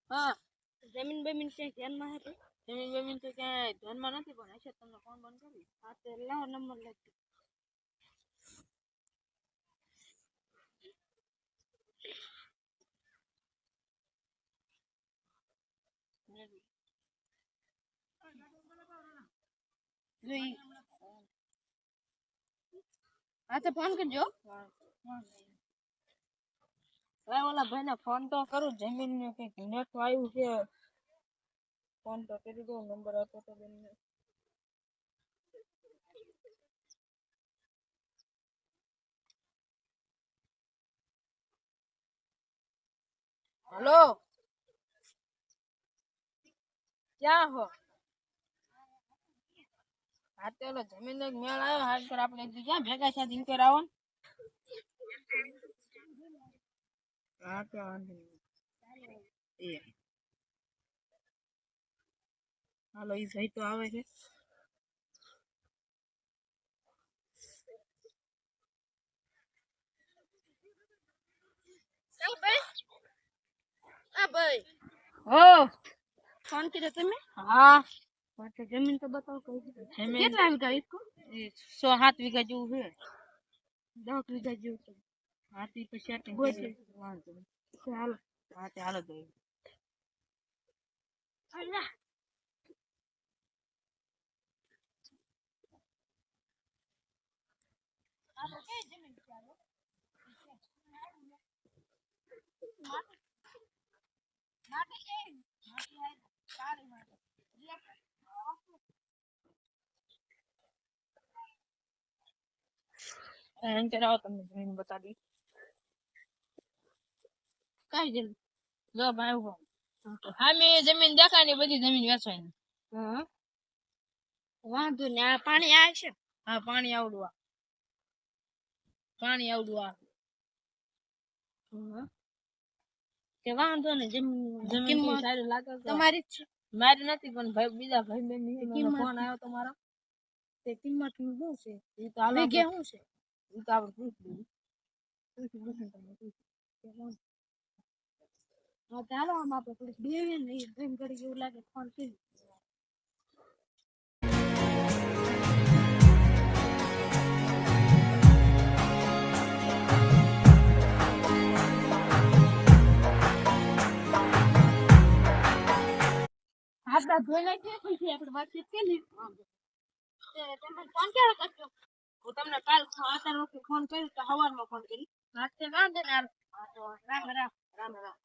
હા જમીન બમીન ક્યાંય ધ્યાનમાં હે જમીન બમીન તો ક્યાંય ધ્યાનમાં નથી પણ હશે તમને ફોન બંધ કરી હા તો લાવો નંબર લખી હા તો ફોન કરજો ઓલા ભાઈ ને ફોન તો કરું જમીન ને કઈક નેટ આવ્યું છે ફોન તો કરી દો નંબર આપો તો બેન हेलो क्या हो आते वाला जमीन एक मेल आयो हाथ कर आपने क्या भेगा साथ इन के रावण हां क्या ये हेलो ई सही तो आवे છે चल भाई आ भाई हो फोन किया तुम्हें हां अच्छा जमीन तो बताओ कौन जमीन कितना बीघा इसको 107 बीघा जो है 10 बीघा जो हाथी पे सेटिंग बोल चल हां चलो दे अल्लाह आप के जमीन चालो माटी है सारी माटी एंड कराओ तुम जमीन बता दी કઈ જમીન જો ભાઈ ઉભો હા મે જમીન દેખાની બધી જમીન વેચવાની હા વાંધો ને આ પાણી આવે છે હા પાણી આવડું આ કે વાંધો ને જમીન સારી લાગે તમારી જ છે મારી નથી પણ ભાઈ બીજા ભાઈ બેન ની ફોન આવ્યો તમારો તે કિંમત શું છે ઈ તો આવે કે શું છે ઈ તો આપણે પૂછ હા ચાલો આમ આપણે થોડીક બેવીએ ને એમ કરી એવું લાગે ફોન કરી આપડા ધોઈ નાખીએ પછી આપણે વાતચીત કરી તમે ફોન ક્યારે કરજો હું તમને કાલ અત્યારે ફોન કર્યો તો સવારમાં ફોન કરી રાતે વાંધો ને રામ રામ રામ રામ